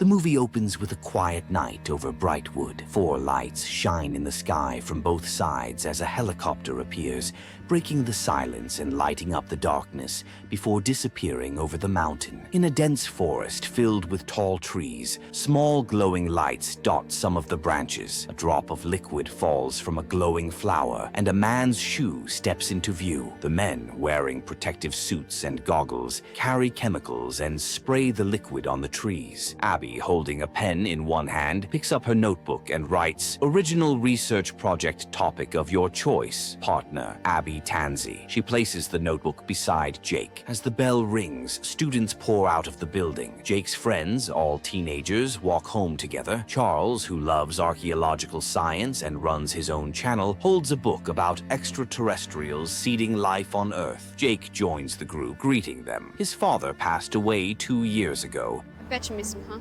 The movie opens with a quiet night over Brightwood. 4 lights shine in the sky from both sides as a helicopter appears, breaking the silence and lighting up the darkness before disappearing over the mountain. In a dense forest filled with tall trees, small glowing lights dot some of the branches. A drop of liquid falls from a glowing flower, and a man's shoe steps into view. The men, wearing protective suits and goggles, carry chemicals and spray the liquid on the trees. Abby, holding a pen in one hand, picks up her notebook and writes, "Original research project topic of your choice, partner, Abby Tansey." She places the notebook beside Jake. As the bell rings, students pour out of the building. Jake's friends, all teenagers, walk home together. Charles, who loves archaeological science and runs his own channel, holds a book about extraterrestrials seeding life on Earth. Jake joins the group, greeting them. His father passed away 2 years ago, I bet you miss him, huh?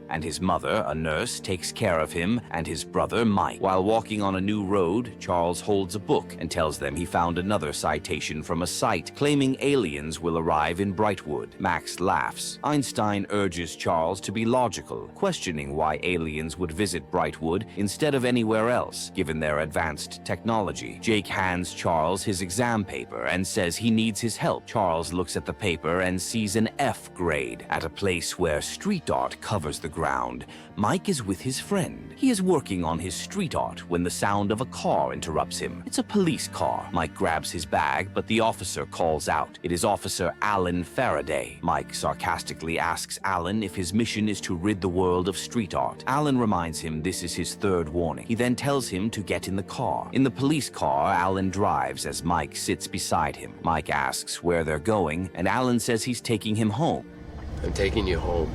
and his mother, a nurse, takes care of him and his brother Mike. While walking on a new road, Charles holds a book and tells them he found another citation from a site claiming aliens will arrive in Brightwood. Max laughs. Einstein urges Charles to be logical, questioning why aliens would visit Brightwood instead of anywhere else, given their advanced technology. Jake hands Charles his exam paper and says he needs his help. Charles looks at the paper and sees an F grade at a place where street art covers the ground. Mike is with his friend. He is working on his street art when the sound of a car interrupts him. It's a police car. Mike grabs his bag, but the officer calls out. It is Officer Alan Faraday. Mike sarcastically asks Alan if his mission is to rid the world of street art. Alan reminds him this is his 3rd warning. He then tells him to get in the car. In the police car, Alan drives as Mike sits beside him. Mike asks where they're going, and Alan says he's taking him home I'm taking you home.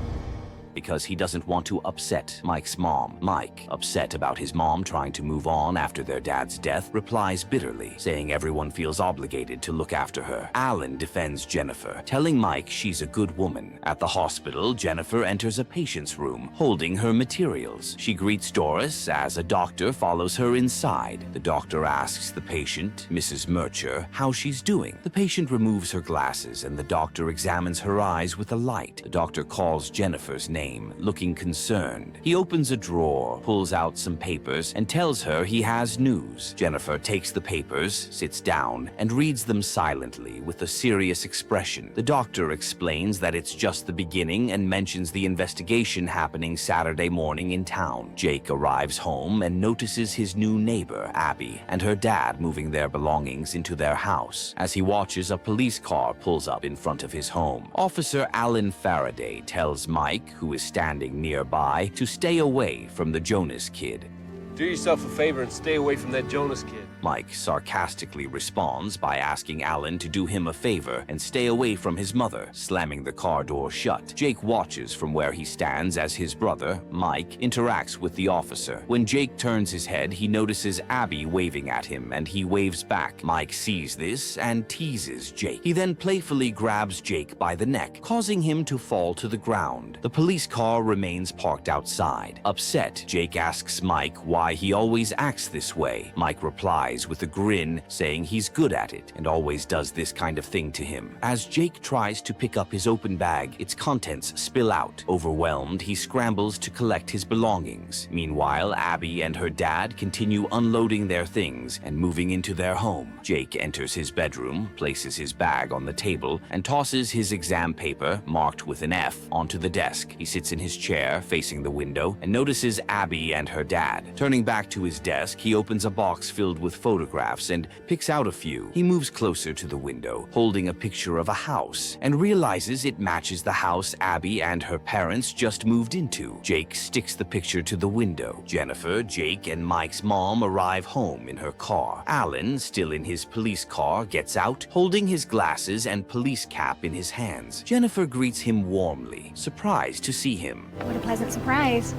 because he doesn't want to upset Mike's mom. Mike, upset about his mom trying to move on after their dad's death, replies bitterly, saying everyone feels obligated to look after her. Alan defends Jennifer, telling Mike she's a good woman. At the hospital, Jennifer enters a patient's room, holding her materials. She greets Doris as a doctor follows her inside. The doctor asks the patient, Mrs. Murcher, how she's doing. The patient removes her glasses and the doctor examines her eyes with a light. The doctor calls Jennifer's name, looking concerned. He opens a drawer, pulls out some papers, and tells her he has news. Jennifer takes the papers, sits down, and reads them silently with a serious expression. The doctor explains that it's just the beginning and mentions the investigation happening Saturday morning in town. Jake arrives home and notices his new neighbor, Abby, and her dad moving their belongings into their house. As he watches, a police car pulls up in front of his home. Officer Alan Faraday tells Mike, who is standing nearby, to stay away from the Jonas Kid. Do yourself a favor and stay away from that Jonas kid. Mike sarcastically responds by asking Alan to do him a favor and stay away from his mother, slamming the car door shut. Jake watches from where he stands as his brother, Mike, interacts with the officer. When Jake turns his head, he notices Abby waving at him, and he waves back. Mike sees this and teases Jake. He then playfully grabs Jake by the neck, causing him to fall to the ground. The police car remains parked outside. Upset, Jake asks Mike why he always acts this way. Mike replies with a grin, saying he's good at it and always does this kind of thing to him. As Jake tries to pick up his open bag, its contents spill out. Overwhelmed, he scrambles to collect his belongings. Meanwhile, Abby and her dad continue unloading their things and moving into their home. Jake enters his bedroom, places his bag on the table, and tosses his exam paper, marked with an F, onto the desk. He sits in his chair, facing the window, and notices Abby and her dad. Turning back to his desk, he opens a box filled with photographs and picks out a few. He moves closer to the window, holding a picture of a house, and realizes it matches the house Abby and her parents just moved into. Jake sticks the picture to the window. Jennifer, Jake, and Mike's mom arrive home in her car. Alan, still in his police car, gets out, holding his glasses and police cap in his hands. Jennifer greets him warmly, surprised to see him. What a pleasant surprise.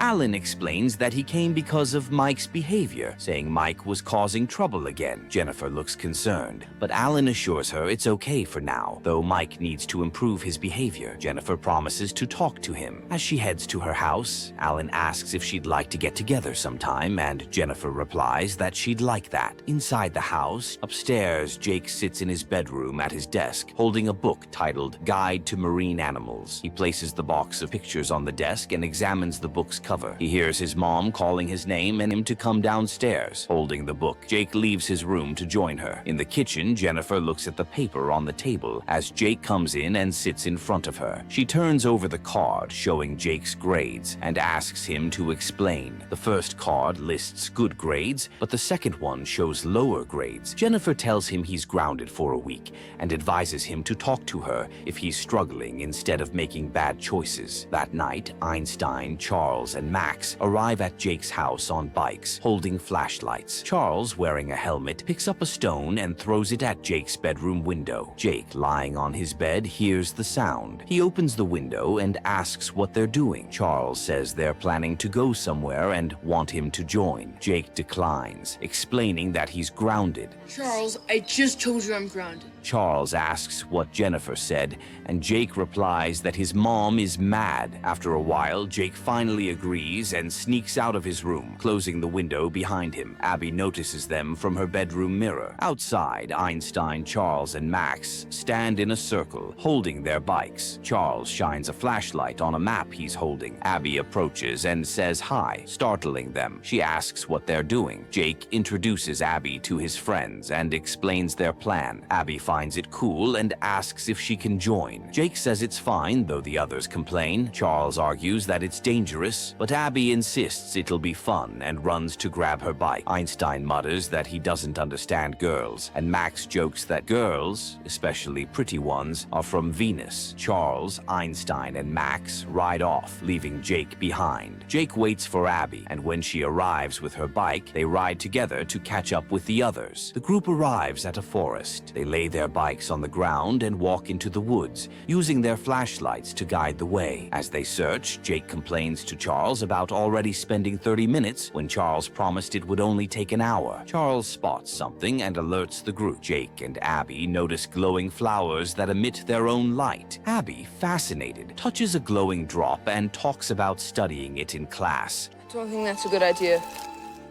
Alan explains that he came because of Mike's behavior, saying Mike was causing trouble again. Jennifer looks concerned, but Alan assures her it's okay for now, though Mike needs to improve his behavior. Jennifer promises to talk to him. As she heads to her house, Alan asks if she'd like to get together sometime, and Jennifer replies that she'd like that. Inside the house, upstairs, Jake sits in his bedroom at his desk, holding a book titled Guide to Marine Animals. He places the box of pictures on the desk and examines the book's cover. He hears his mom calling his name and him to come downstairs, holding the book. Jake leaves his room to join her. In the kitchen, Jennifer looks at the paper on the table as Jake comes in and sits in front of her. She turns over the card showing Jake's grades and asks him to explain. The first card lists good grades, but the second one shows lower grades. Jennifer tells him he's grounded for a week and advises him to talk to her if he's struggling instead of making bad choices. That night, Einstein, Charles, and Max arrive at Jake's house on bikes, holding flashlights. Charles, wearing a helmet, picks up a stone and throws it at Jake's bedroom window. Jake, lying on his bed, hears the sound. He opens the window and asks what they're doing. Charles says they're planning to go somewhere and want him to join. Jake declines, explaining that he's grounded. Charles, I just told you I'm grounded. Charles asks what Jennifer said, and Jake replies that his mom is mad. After a while, Jake finally agrees and sneaks out of his room, closing the window behind him. Abby notices them from her bedroom mirror. Outside, Einstein, Charles, and Max stand in a circle, holding their bikes. Charles shines a flashlight on a map he's holding. Abby approaches and says hi, startling them. She asks what they're doing. Jake introduces Abby to his friends and explains their plan. Abby finds it cool and asks if she can join. Jake says it's fine, though the others complain. Charles argues that it's dangerous, but Abby insists it'll be fun and runs to grab her bike. Einstein mutters that he doesn't understand girls, and Max jokes that girls, especially pretty ones, are from Venus. Charles, Einstein, and Max ride off, leaving Jake behind. Jake waits for Abby, and when she arrives with her bike, they ride together to catch up with the others. The group arrives at a forest. They lay their bikes on the ground and walk into the woods, using their flashlights to guide the way. As they search, Jake complains to Charles about already spending 30 minutes when Charles promised it would only take an hour. Charles spots something and alerts the group. Jake and Abby notice glowing flowers that emit their own light. Abby, fascinated, touches a glowing drop and talks about studying it in class. Don't think that's a good idea.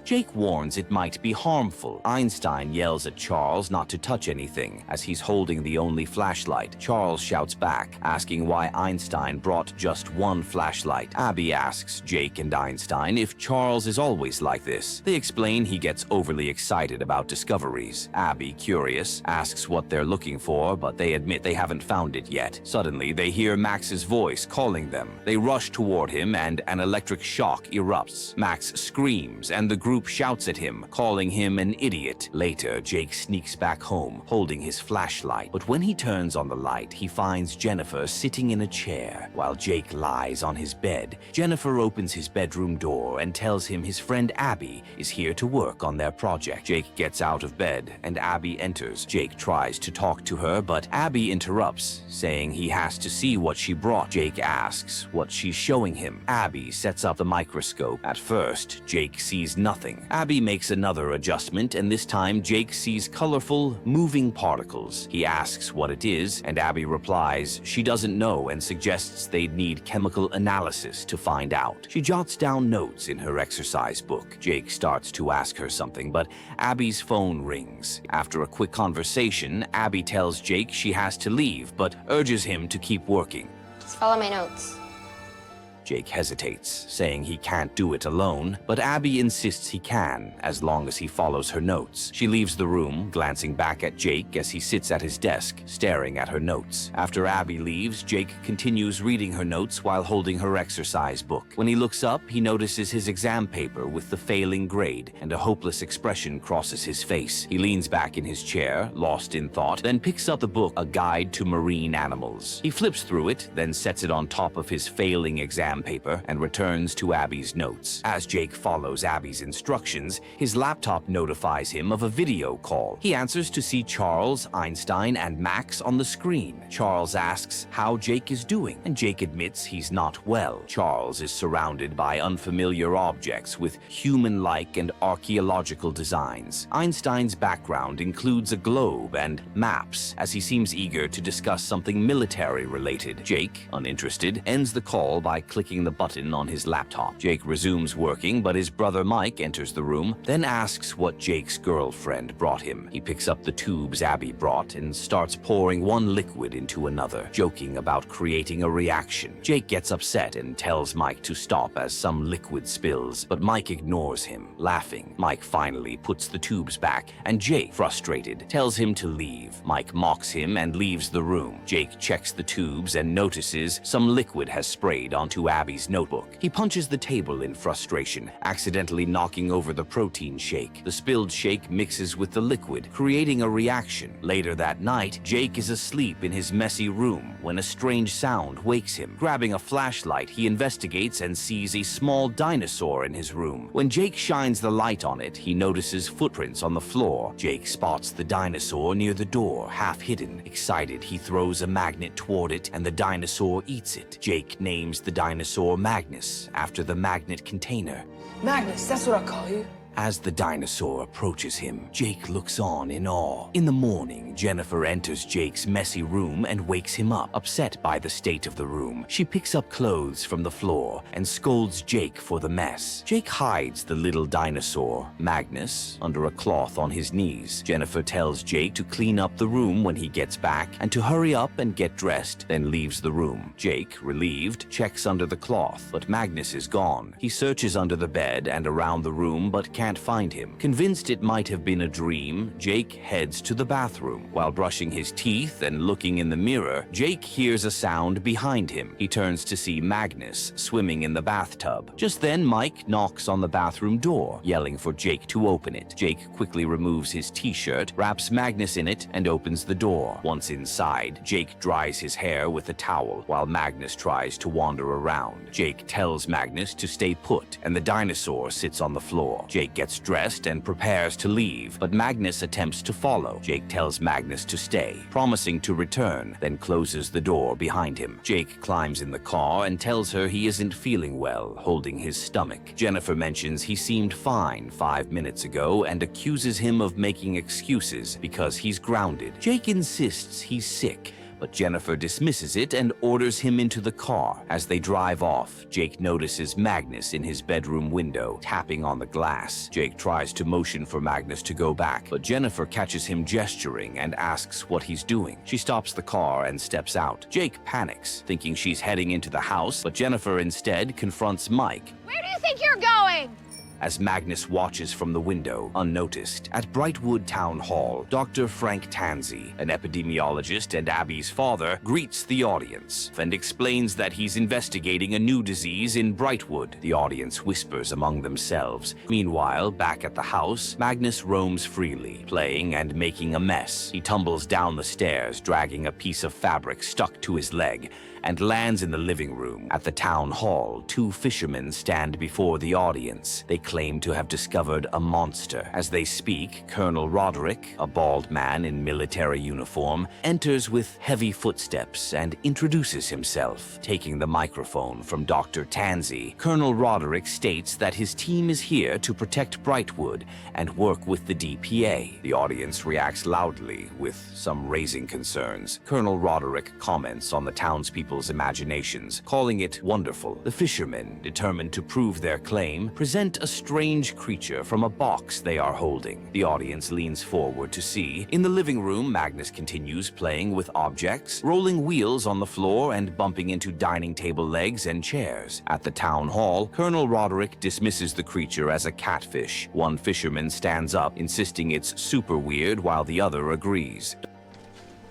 Jake warns it might be harmful. Einstein yells at Charles not to touch anything as he's holding the only flashlight. Charles shouts back, asking why Einstein brought just one flashlight. Abby asks Jake and Einstein if Charles is always like this. They explain he gets overly excited about discoveries. Abby, curious, asks what they're looking for, but they admit they haven't found it yet. Suddenly, they hear Max's voice calling them. They rush toward him and an electric shock erupts. Max screams and the group shouts at him, calling him an idiot. Later, Jake sneaks back home, holding his flashlight. But when he turns on the light, he finds Jennifer sitting in a chair, while Jake lies on his bed. Jennifer opens his bedroom door and tells him his friend Abby is here to work on their project. Jake gets out of bed, and Abby enters. Jake tries to talk to her, but Abby interrupts, saying he has to see what she brought. Jake asks what she's showing him. Abby sets up the microscope. At first, Jake sees nothing. Abby makes another adjustment, and this time Jake sees colorful, moving particles. He asks what it is, and Abby replies she doesn't know and suggests they'd need chemical analysis to find out. She jots down notes in her exercise book. Jake starts to ask her something, but Abby's phone rings. After a quick conversation, Abby tells Jake she has to leave, but urges him to keep working. Just follow my notes. Jake hesitates, saying he can't do it alone, but Abby insists he can, as long as he follows her notes. She leaves the room, glancing back at Jake as he sits at his desk, staring at her notes. After Abby leaves, Jake continues reading her notes while holding her exercise book. When he looks up, he notices his exam paper with the failing grade, and a hopeless expression crosses his face. He leans back in his chair, lost in thought, then picks up the book, A Guide to Marine Animals. He flips through it, then sets it on top of his failing exam on paper and returns to Abby's notes. As Jake follows Abby's instructions, his laptop notifies him of a video call. He answers to see Charles, Einstein, and Max on the screen. Charles asks how Jake is doing, and Jake admits he's not well. Charles is surrounded by unfamiliar objects with human-like and archaeological designs. Einstein's background includes a globe and maps, as he seems eager to discuss something military-related. Jake, uninterested, ends the call by clicking the button on his laptop. Jake resumes working, but his brother Mike enters the room, then asks what Jake's girlfriend brought him. He picks up the tubes Abby brought and starts pouring one liquid into another, joking about creating a reaction. Jake gets upset and tells Mike to stop as some liquid spills, but Mike ignores him, laughing. Mike finally puts the tubes back, and Jake, frustrated, tells him to leave. Mike mocks him and leaves the room. Jake checks the tubes and notices some liquid has sprayed onto Abby's notebook. He punches the table in frustration, accidentally knocking over the protein shake. The spilled shake mixes with the liquid, creating a reaction. Later that night, Jake is asleep in his messy room when a strange sound wakes him. Grabbing a flashlight, he investigates and sees a small dinosaur in his room. When Jake shines the light on it, he notices footprints on the floor. Jake spots the dinosaur near the door, half hidden. Excited, he throws a magnet toward it, and the dinosaur eats it. Jake names the dinosaur Magnus, after the magnet container. Magnus, that's what I call you. As the dinosaur approaches him, Jake looks on in awe. In the morning, Jennifer enters Jake's messy room and wakes him up. Upset by the state of the room, she picks up clothes from the floor and scolds Jake for the mess. Jake hides the little dinosaur, Magnus, under a cloth on his knees. Jennifer tells Jake to clean up the room when he gets back and to hurry up and get dressed, then leaves the room. Jake, relieved, checks under the cloth, but Magnus is gone. He searches under the bed and around the room but can't find him. Convinced it might have been a dream, Jake heads to the bathroom. While brushing his teeth and looking in the mirror, Jake hears a sound behind him. He turns to see Magnus swimming in the bathtub. Just then, Mike knocks on the bathroom door, yelling for Jake to open it. Jake quickly removes his t-shirt, wraps Magnus in it, and opens the door. Once inside, Jake dries his hair with a towel while Magnus tries to wander around. Jake tells Magnus to stay put, and the dinosaur sits on the floor. Jake gets dressed and prepares to leave, but Magnus attempts to follow. Jake tells Magnus to stay, promising to return, then closes the door behind him. Jake climbs in the car and tells her he isn't feeling well, holding his stomach. Jennifer mentions he seemed fine 5 minutes ago and accuses him of making excuses because he's grounded. Jake insists he's sick, but Jennifer dismisses it and orders him into the car. As they drive off, Jake notices Magnus in his bedroom window, tapping on the glass. Jake tries to motion for Magnus to go back, but Jennifer catches him gesturing and asks what he's doing. She stops the car and steps out. Jake panics, thinking she's heading into the house, but Jennifer instead confronts Mike. Where do you think you're going? As Magnus watches from the window, unnoticed. At Brightwood Town Hall, Dr. Frank Tansey, an epidemiologist and Abby's father, greets the audience and explains that he's investigating a new disease in Brightwood. The audience whispers among themselves. Meanwhile, back at the house, Magnus roams freely, playing and making a mess. He tumbles down the stairs, dragging a piece of fabric stuck to his leg, and lands in the living room. At the town hall, 2 fishermen stand before the audience. They claim to have discovered a monster. As they speak, Colonel Roderick, a bald man in military uniform, enters with heavy footsteps and introduces himself. Taking the microphone from Dr. Tansey, Colonel Roderick states that his team is here to protect Brightwood and work with the DPA. The audience reacts loudly, with some raising concerns. Colonel Roderick comments on the townspeople's imaginations, calling it wonderful. The fishermen, determined to prove their claim, present a strange creature from a box they are holding. The audience leans forward to see. In the living room, Magnus continues playing with objects, rolling wheels on the floor and bumping into dining table legs and chairs. At the town hall, Colonel Roderick dismisses the creature as a catfish. One fisherman stands up, insisting it's super weird, while the other agrees.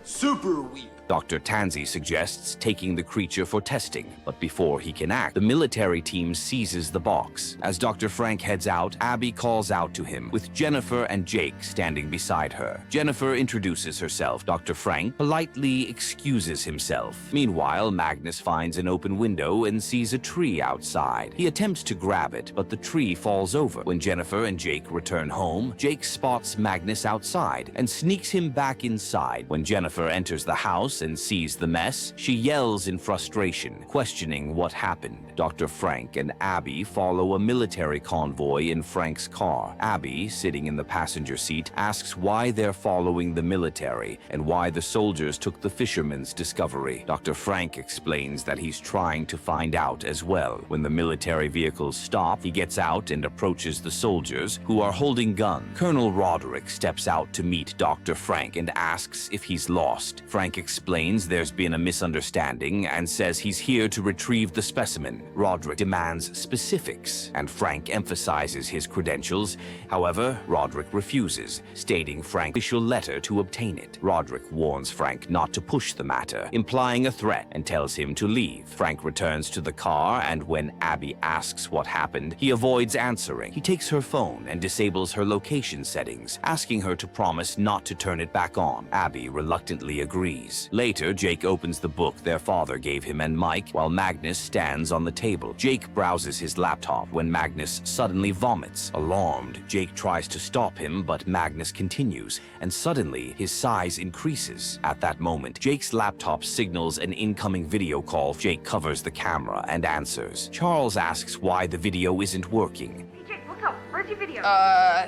Super weird. Dr. Tansey suggests taking the creature for testing, but before he can act, the military team seizes the box. As Dr. Frank heads out, Abby calls out to him, with Jennifer and Jake standing beside her. Jennifer introduces herself. Dr. Frank politely excuses himself. Meanwhile, Magnus finds an open window and sees a tree outside. He attempts to grab it, but the tree falls over. When Jennifer and Jake return home, Jake spots Magnus outside and sneaks him back inside. When Jennifer enters the house and sees the mess, she yells in frustration, questioning what happened. Dr. Frank and Abby follow a military convoy in Frank's car. Abby, sitting in the passenger seat, asks why they're following the military and why the soldiers took the fisherman's discovery. Dr. Frank explains that he's trying to find out as well. When the military vehicles stop, he gets out and approaches the soldiers, who are holding guns. Colonel Roderick steps out to meet Dr. Frank and asks if he's lost. Frank explains there's been a misunderstanding and says he's here to retrieve the specimen. Roderick demands specifics, and Frank emphasizes his credentials. However, Roderick refuses, stating Frank's official letter to obtain it. Roderick warns Frank not to push the matter, implying a threat, and tells him to leave. Frank returns to the car, and when Abby asks what happened, he avoids answering. He takes her phone and disables her location settings, asking her to promise not to turn it back on. Abby reluctantly agrees. Later, Jake opens the book their father gave him and Mike, while Magnus stands on the table. Jake browses his laptop when Magnus suddenly vomits. Alarmed, Jake tries to stop him, but Magnus continues, and suddenly his size increases. At that moment, Jake's laptop signals an incoming video call. Jake covers the camera and answers. Charles asks why the video isn't working. Jake, look up. Where's your video?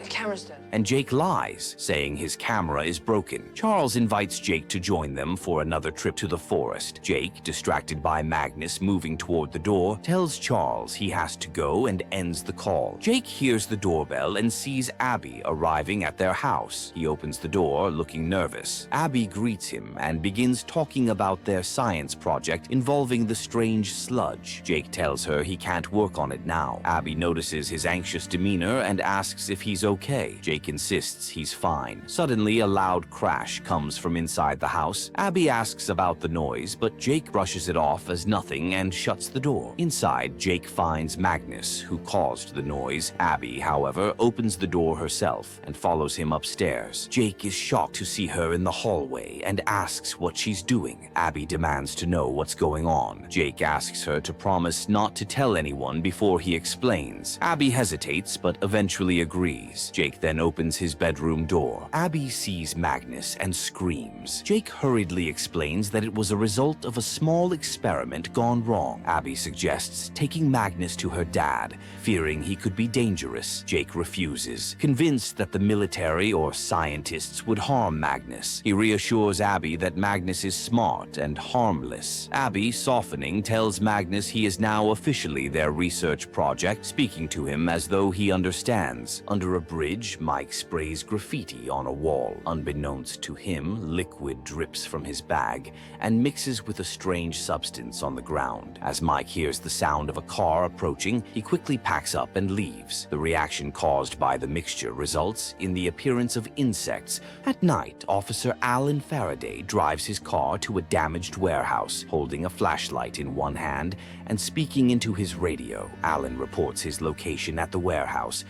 Camera's dead. And Jake lies, saying his camera is broken. Charles invites Jake to join them for another trip to the forest. Jake, distracted by Magnus moving toward the door, tells Charles he has to go and ends the call. Jake hears the doorbell and sees Abby arriving at their house. He opens the door, looking nervous. Abby greets him and begins talking about their science project involving the strange sludge. Jake tells her he can't work on it now. Abby notices his anxious demeanor and asks if he's okay. Jake insists he's fine. Suddenly, a loud crash comes from inside the house. Abby asks about the noise, but Jake brushes it off as nothing and shuts the door. Inside, Jake finds Magnus, who caused the noise. Abby, however, opens the door herself and follows him upstairs. Jake is shocked to see her in the hallway and asks what she's doing. Abby demands to know what's going on. Jake asks her to promise not to tell anyone before he explains. Abby hesitates, but eventually agrees. Jake then opens his bedroom door. Abby sees Magnus and screams. Jake hurriedly explains that it was a result of a small experiment gone wrong. Abby suggests taking Magnus to her dad, fearing he could be dangerous. Jake refuses, convinced that the military or scientists would harm Magnus. He reassures Abby that Magnus is smart and harmless. Abby, softening, tells Magnus he is now officially their research project, speaking to him as though he understands. Under a bridge, Mike sprays graffiti on a wall. Unbeknownst to him, liquid drips from his bag and mixes with a strange substance on the ground. As Mike hears the sound of a car approaching, he quickly packs up and leaves. The reaction caused by the mixture results in the appearance of insects. At night, Officer Alan Faraday drives his car to a damaged warehouse, holding a flashlight in one hand and speaking into his radio. Alan reports his location at the warehouse,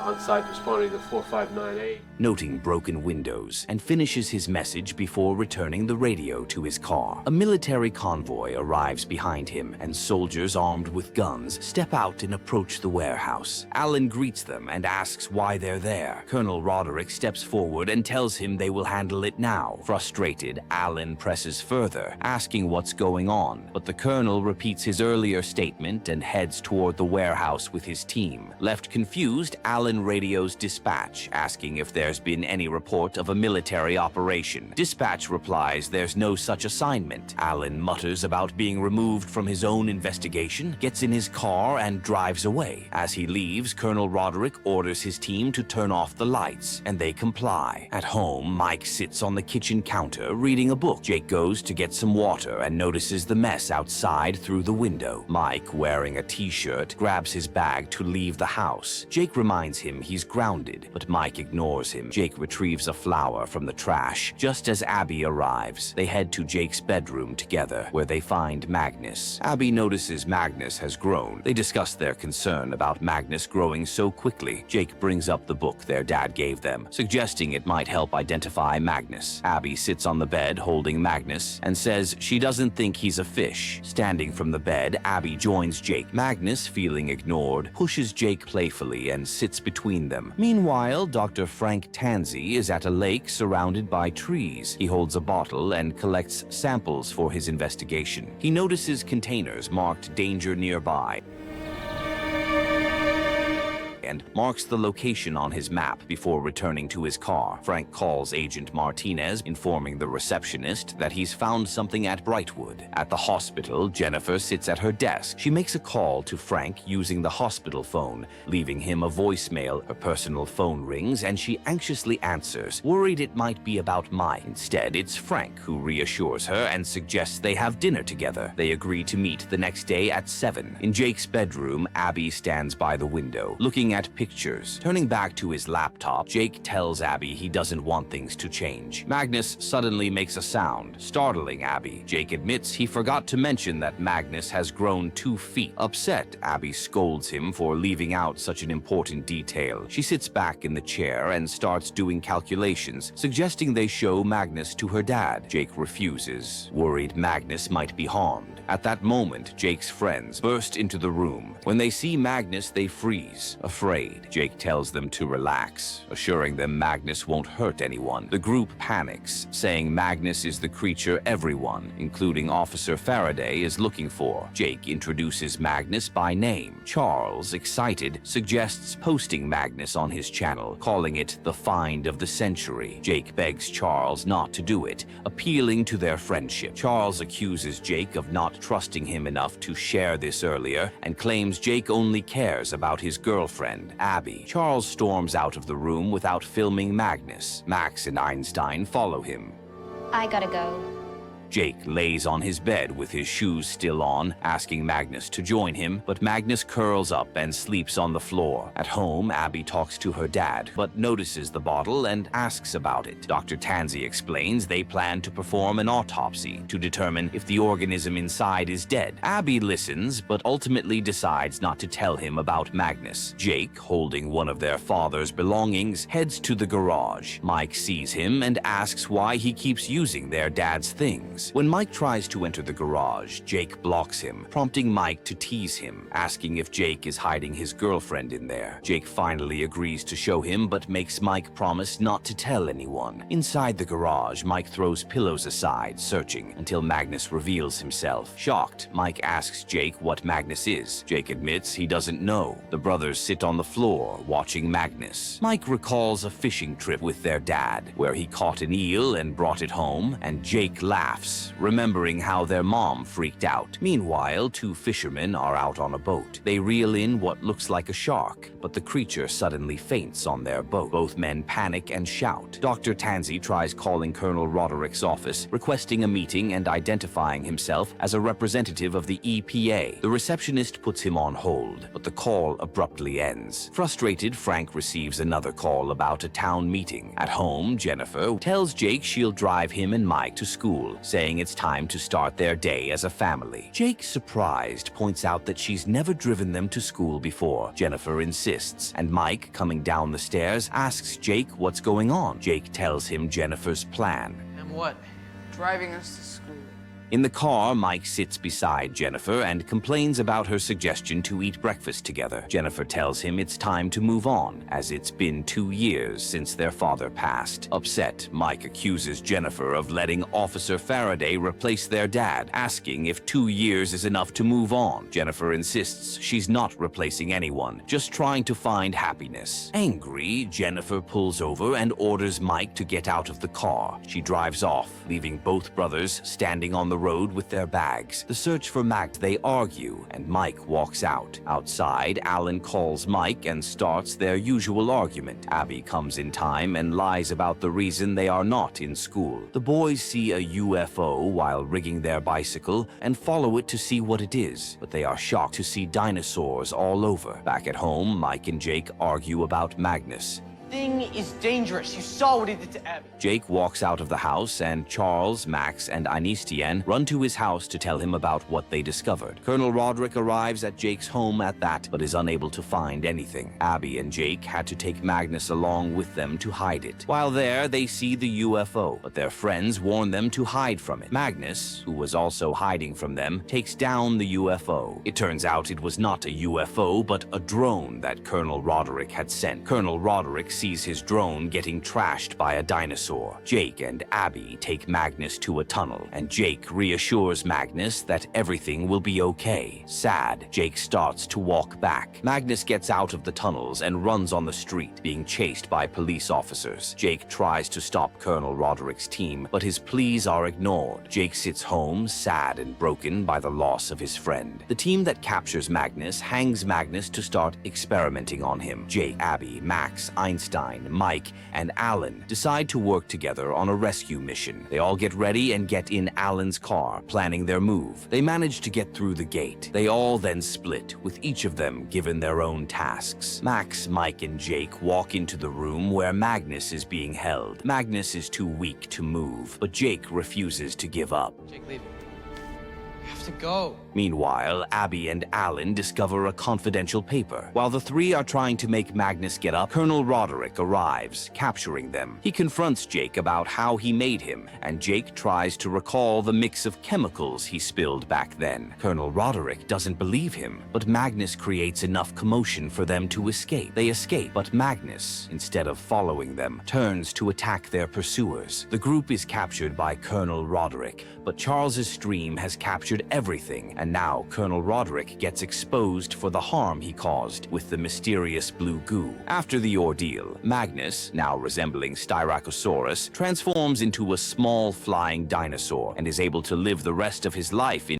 On-site responding to 459A. noting broken windows, and finishes his message before returning the radio to his car. A military convoy arrives behind him, and soldiers armed with guns step out and approach the warehouse. Alan greets them and asks why they're there. Colonel Roderick steps forward and tells him they will handle it now. Frustrated, Alan presses further, asking what's going on, but the colonel repeats his earlier statement and heads toward the warehouse with his team. Left confused, Alan radios dispatch, asking if there's been any report of a military operation. Dispatch replies there's no such assignment. Alan mutters about being removed from his own investigation, gets in his car, and drives away. As he leaves, Colonel Roderick orders his team to turn off the lights, and they comply. At home, Mike sits on the kitchen counter reading a book. Jake goes to get some water and notices the mess outside through the window. Mike, wearing a t-shirt, grabs his bag to leave the house. Jake reminds him he's grounded, but Mike ignores him. Jake retrieves a flower from the trash. Just as Abby arrives, they head to Jake's bedroom together, where they find Magnus. Abby notices Magnus has grown. They discuss their concern about Magnus growing so quickly. Jake brings up the book their dad gave them, suggesting it might help identify Magnus. Abby sits on the bed holding Magnus and says she doesn't think he's a fish. Standing from the bed, Abby joins Jake. Magnus, feeling ignored, pushes Jake playfully and sits between them. Meanwhile, Dr. Frank Tansey is at a lake surrounded by trees. He holds a bottle and collects samples for his investigation. He notices containers marked danger nearby and marks the location on his map before returning to his car. Frank calls Agent Martinez, informing the receptionist that he's found something at Brightwood. At the hospital, Jennifer sits at her desk. She makes a call to Frank using the hospital phone, leaving him a voicemail. Her personal phone rings and she anxiously answers, worried it might be about Mike. Instead, it's Frank who reassures her and suggests they have dinner together. They agree to meet the next day at 7. In Jake's bedroom, Abby stands by the window, looking at pictures. Turning back to his laptop, Jake tells Abby he doesn't want things to change. Magnus suddenly makes a sound, startling Abby. Jake admits he forgot to mention that Magnus has grown 2 feet. Upset, Abby scolds him for leaving out such an important detail. She sits back in the chair and starts doing calculations, suggesting they show Magnus to her dad. Jake refuses, worried Magnus might be harmed. At that moment, Jake's friends burst into the room. When they see Magnus, they freeze, afraid. Jake tells them to relax, assuring them Magnus won't hurt anyone. The group panics, saying Magnus is the creature everyone, including Officer Faraday, is looking for. Jake introduces Magnus by name. Charles, excited, suggests posting Magnus on his channel, calling it the find of the century. Jake begs Charles not to do it, appealing to their friendship. Charles accuses Jake of not trusting him enough to share this earlier and claims Jake only cares about his girlfriend, Abby. Charles storms out of the room without filming Magnus. Max and Einstein follow him. I gotta go. Jake lays on his bed with his shoes still on, asking Magnus to join him, but Magnus curls up and sleeps on the floor. At home, Abby talks to her dad, but notices the bottle and asks about it. Dr. Tansey explains they plan to perform an autopsy to determine if the organism inside is dead. Abby listens, but ultimately decides not to tell him about Magnus. Jake, holding one of their father's belongings, heads to the garage. Mike sees him and asks why he keeps using their dad's things. When Mike tries to enter the garage, Jake blocks him, prompting Mike to tease him, asking if Jake is hiding his girlfriend in there. Jake finally agrees to show him, but makes Mike promise not to tell anyone. Inside the garage, Mike throws pillows aside, searching, until Magnus reveals himself. Shocked, Mike asks Jake what Magnus is. Jake admits he doesn't know. The brothers sit on the floor, watching Magnus. Mike recalls a fishing trip with their dad, where he caught an eel and brought it home, and Jake laughs, remembering how their mom freaked out. Meanwhile, 2 fishermen are out on a boat. They reel in what looks like a shark, but the creature suddenly faints on their boat. Both men panic and shout. Dr. Tansey tries calling Colonel Roderick's office, requesting a meeting and identifying himself as a representative of the EPA. The receptionist puts him on hold, but the call abruptly ends. Frustrated, Frank receives another call about a town meeting. At home, Jennifer tells Jake she'll drive him and Mike to school, saying it's time to start their day as a family. Jake, surprised, points out that she's never driven them to school before. Jennifer insists, and Mike, coming down the stairs, asks Jake what's going on. Jake tells him Jennifer's plan. And what? Driving us to school. In the car, Mike sits beside Jennifer and complains about her suggestion to eat breakfast together. Jennifer tells him it's time to move on, as it's been 2 years since their father passed. Upset, Mike accuses Jennifer of letting Officer Faraday replace their dad, asking if 2 years is enough to move on. Jennifer insists she's not replacing anyone, just trying to find happiness. Angry, Jennifer pulls over and orders Mike to get out of the car. She drives off, leaving both brothers standing on the road with their bags. The search for Max, they argue, and Mike walks out. Outside, Alan calls Mike and starts their usual argument. Abby comes in time and lies about the reason they are not in school. The boys see a UFO while rigging their bicycle and follow it to see what it is, but they are shocked to see dinosaurs all over. Back at home, Mike and Jake argue about Magnus. Thing is dangerous. You saw what he did to Abby. Jake walks out of the house, and Charles, Max, and Inistian run to his house to tell him about what they discovered. Colonel Roderick arrives at Jake's home at that, but is unable to find anything. Abby and Jake had to take Magnus along with them to hide it. While there, they see the UFO, but their friends warn them to hide from it. Magnus, who was also hiding from them, takes down the UFO. It turns out it was not a UFO, but a drone that Colonel Roderick had sent. Colonel Roderick sees his drone getting trashed by a dinosaur. Jake and Abby take Magnus to a tunnel, and Jake reassures Magnus that everything will be okay. Sad, Jake starts to walk back. Magnus gets out of the tunnels and runs on the street, being chased by police officers. Jake tries to stop Colonel Roderick's team, but his pleas are ignored. Jake sits home, sad and broken by the loss of his friend. The team that captures Magnus hangs Magnus to start experimenting on him. Jake, Abby, Max, Einstein, Mike, and Alan decide to work together on a rescue mission. They all get ready and get in Alan's car, planning their move. They manage to get through the gate. They all then split, with each of them given their own tasks. Max, Mike, and Jake walk into the room where Magnus is being held. Magnus is too weak to move, but Jake refuses to give up. Jake, leave. You have to go. Meanwhile, Abby and Alan discover a confidential paper. While the three are trying to make Magnus get up, Colonel Roderick arrives, capturing them. He confronts Jake about how he made him, and Jake tries to recall the mix of chemicals he spilled back then. Colonel Roderick doesn't believe him, but Magnus creates enough commotion for them to escape. They escape, but Magnus, instead of following them, turns to attack their pursuers. The group is captured by Colonel Roderick, but Charles's stream has captured everything, and now Colonel Roderick gets exposed for the harm he caused with the mysterious blue goo. After the ordeal, Magnus, now resembling Styracosaurus, transforms into a small flying dinosaur and is able to live the rest of his life in